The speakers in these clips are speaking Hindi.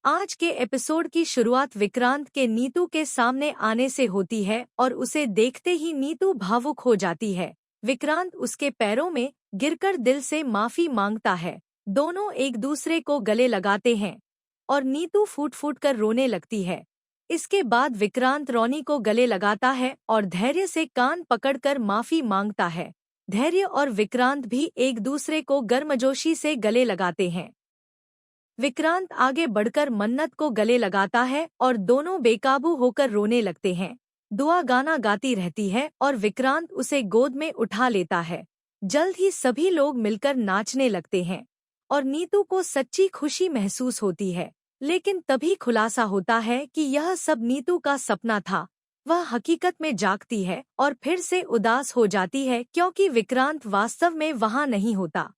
आज के एपिसोड की शुरुआत विक्रांत के नीतू के सामने आने से होती है और उसे देखते ही नीतू भावुक हो जाती है। विक्रांत उसके पैरों में गिरकर दिल से माफी मांगता है। दोनों एक दूसरे को गले लगाते हैं और नीतू फूट फूट कर रोने लगती है। इसके बाद विक्रांत रोनी को गले लगाता है और धैर्य से कान पकड़कर माफी मांगता है। धैर्य और विक्रांत भी एक दूसरे को गर्मजोशी से गले लगाते हैं। विक्रांत आगे बढ़कर मन्नत को गले लगाता है और दोनों बेकाबू होकर रोने लगते हैं। दुआ गाना गाती रहती है और विक्रांत उसे गोद में उठा लेता है। जल्द ही सभी लोग मिलकर नाचने लगते हैं और नीतू को सच्ची खुशी महसूस होती है। लेकिन तभी खुलासा होता है कि यह सब नीतू का सपना था। वह हकीकत में जागती है और फिर से उदास हो जाती है क्योंकि विक्रांत वास्तव में वहां नहीं होता।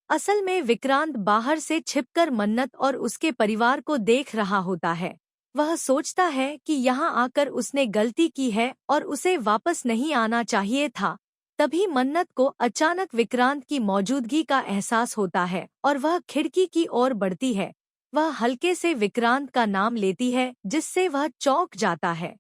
असल में विक्रांत बाहर से छिपकर मन्नत और उसके परिवार को देख रहा होता है। वह सोचता है कि यहाँ आकर उसने गलती की है और उसे वापस नहीं आना चाहिए था। तभी मन्नत को अचानक विक्रांत की मौजूदगी का एहसास होता है और वह खिड़की की ओर बढ़ती है। वह हल्के से विक्रांत का नाम लेती है जिससे वह चौंक जाता है।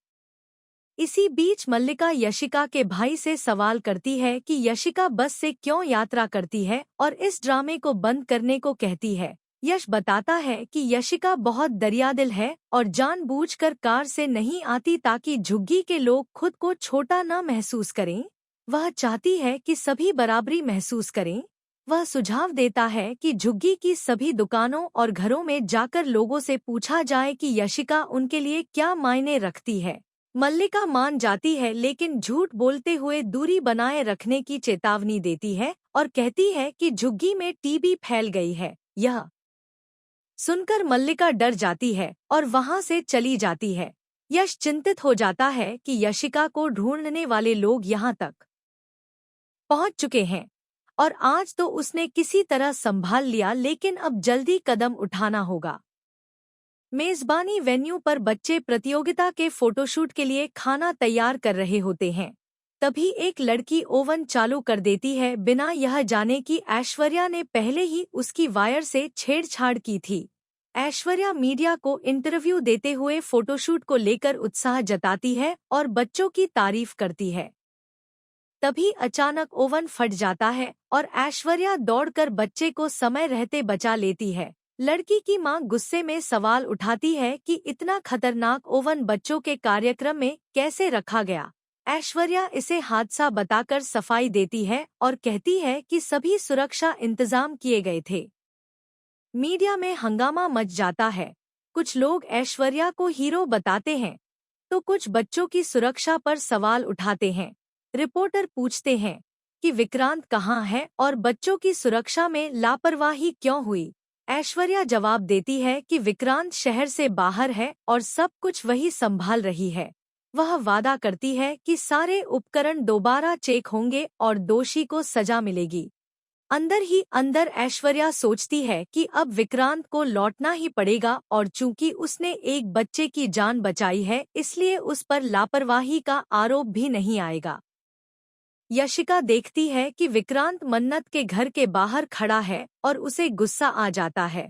इसी बीच मल्लिका यशिका के भाई से सवाल करती है कि यशिका बस से क्यों यात्रा करती है और इस ड्रामे को बंद करने को कहती है। यश बताता है कि यशिका बहुत दरियादिल है और जानबूझकर कार से नहीं आती ताकि झुग्गी के लोग खुद को छोटा न महसूस करें। वह चाहती है कि सभी बराबरी महसूस करें। वह सुझाव देता है कि झुग्गी की सभी दुकानों और घरों में जाकर लोगों से पूछा जाए कि यशिका उनके लिए क्या मायने रखती है। मल्लिका मान जाती है लेकिन झूठ बोलते हुए दूरी बनाए रखने की चेतावनी देती है और कहती है कि झुग्गी में टीबी फैल गई है। यह सुनकर मल्लिका डर जाती है और वहां से चली जाती है। यश चिंतित हो जाता है कि यशिका को ढूंढने वाले लोग यहां तक पहुंच चुके हैं और आज तो उसने किसी तरह संभाल लिया, लेकिन अब जल्दी कदम उठाना होगा। मेजबानी वेन्यू पर बच्चे प्रतियोगिता के फोटोशूट के लिए खाना तैयार कर रहे होते हैं। तभी एक लड़की ओवन चालू कर देती है बिना यह जाने कि ऐश्वर्या ने पहले ही उसकी वायर से छेड़छाड़ की थी। ऐश्वर्या मीडिया को इंटरव्यू देते हुए फोटोशूट को लेकर उत्साह जताती है और बच्चों की तारीफ करती है। तभी अचानक ओवन फट जाता है और ऐश्वर्या दौड़कर बच्चे को समय रहते बचा लेती है। लड़की की मां गुस्से में सवाल उठाती है कि इतना खतरनाक ओवन बच्चों के कार्यक्रम में कैसे रखा गया। ऐश्वर्या इसे हादसा बताकर सफाई देती है और कहती है कि सभी सुरक्षा इंतजाम किए गए थे। मीडिया में हंगामा मच जाता है। कुछ लोग ऐश्वर्या को हीरो बताते हैं तो कुछ बच्चों की सुरक्षा पर सवाल उठाते हैं। रिपोर्टर पूछते हैं कि विक्रांत कहाँ है और बच्चों की सुरक्षा में लापरवाही क्यों हुई। ऐश्वर्या जवाब देती है कि विक्रांत शहर से बाहर है और सब कुछ वही संभाल रही है। वह वादा करती है कि सारे उपकरण दोबारा चेक होंगे और दोषी को सजा मिलेगी। अंदर ही अंदर ऐश्वर्या सोचती है कि अब विक्रांत को लौटना ही पड़ेगा और चूंकि उसने एक बच्चे की जान बचाई है इसलिए उस पर लापरवाही का आरोप भी नहीं आएगा। यशिका देखती है कि विक्रांत मन्नत के घर के बाहर खड़ा है और उसे गुस्सा आ जाता है।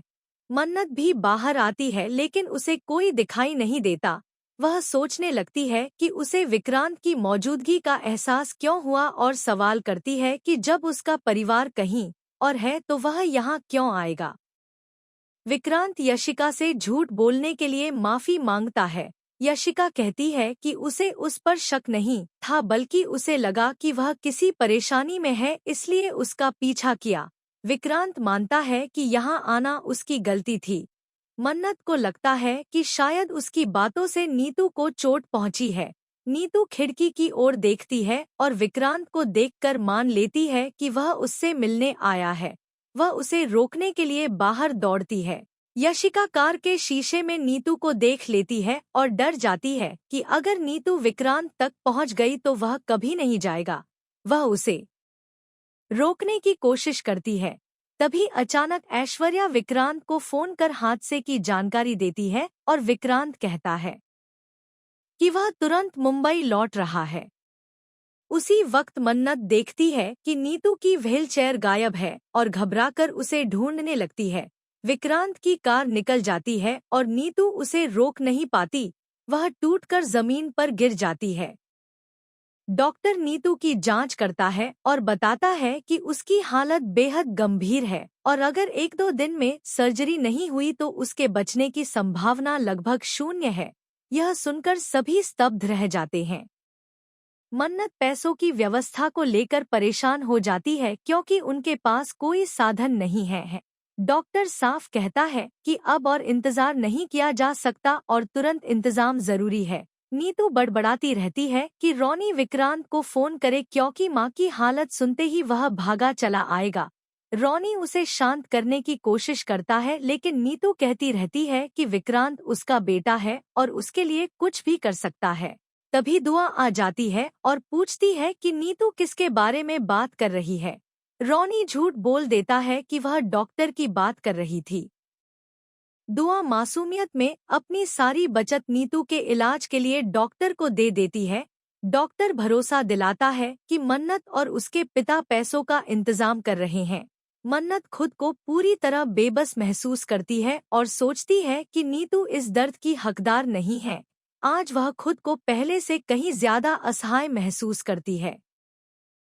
मन्नत भी बाहर आती है लेकिन उसे कोई दिखाई नहीं देता। वह सोचने लगती है कि उसे विक्रांत की मौजूदगी का एहसास क्यों हुआ और सवाल करती है कि जब उसका परिवार कहीं और है तो वह यहाँ क्यों आएगा। विक्रांत यशिका से झूठ बोलने के लिए माफी मांगता है। यशिका कहती है कि उसे उस पर शक नहीं था बल्कि उसे लगा कि वह किसी परेशानी में है इसलिए उसका पीछा किया। विक्रांत मानता है कि यहाँ आना उसकी गलती थी। मन्नत को लगता है कि शायद उसकी बातों से नीतू को चोट पहुंची है। नीतू खिड़की की ओर देखती है और विक्रांत को देखकर मान लेती है कि वह उससे मिलने आया है। वह उसे रोकने के लिए बाहर दौड़ती है। यशिका कार के शीशे में नीतू को देख लेती है और डर जाती है कि अगर नीतू विक्रांत तक पहुंच गई तो वह कभी नहीं जाएगा। वह उसे रोकने की कोशिश करती है। तभी अचानक ऐश्वर्या विक्रांत को फोन कर हादसे की जानकारी देती है और विक्रांत कहता है कि वह तुरंत मुंबई लौट रहा है। उसी वक्त मन्नत देखती है कि नीतू की व्हीलचेयर गायब है और घबराकर उसे ढूंढने लगती है। विक्रांत की कार निकल जाती है और नीतू उसे रोक नहीं पाती। वह टूटकर जमीन पर गिर जाती है। डॉक्टर नीतू की जांच करता है और बताता है कि उसकी हालत बेहद गंभीर है और अगर 1-2 दिन में सर्जरी नहीं हुई तो उसके बचने की संभावना लगभग शून्य है। यह सुनकर सभी स्तब्ध रह जाते हैं। मन्नत पैसों की व्यवस्था को लेकर परेशान हो जाती है क्योंकि उनके पास कोई साधन नहीं है। डॉक्टर साफ कहता है कि अब और इंतजार नहीं किया जा सकता और तुरंत इंतजाम जरूरी है। नीतू बड़बड़ाती रहती है कि रोनी विक्रांत को फोन करे क्योंकि माँ की हालत सुनते ही वह भागा चला आएगा। रोनी उसे शांत करने की कोशिश करता है लेकिन नीतू कहती रहती है कि विक्रांत उसका बेटा है और उसके लिए कुछ भी कर सकता है। तभी दुआ आ जाती है और पूछती है कि नीतू किसके बारे में बात कर रही है। रोनी झूठ बोल देता है कि वह डॉक्टर की बात कर रही थी। दुआ मासूमियत में अपनी सारी बचत नीतू के इलाज के लिए डॉक्टर को दे देती है। डॉक्टर भरोसा दिलाता है कि मन्नत और उसके पिता पैसों का इंतजाम कर रहे हैं। मन्नत खुद को पूरी तरह बेबस महसूस करती है और सोचती है कि नीतू इस दर्द की हकदार नहीं है। आज वह खुद को पहले से कहीं ज्यादा असहाय महसूस करती है।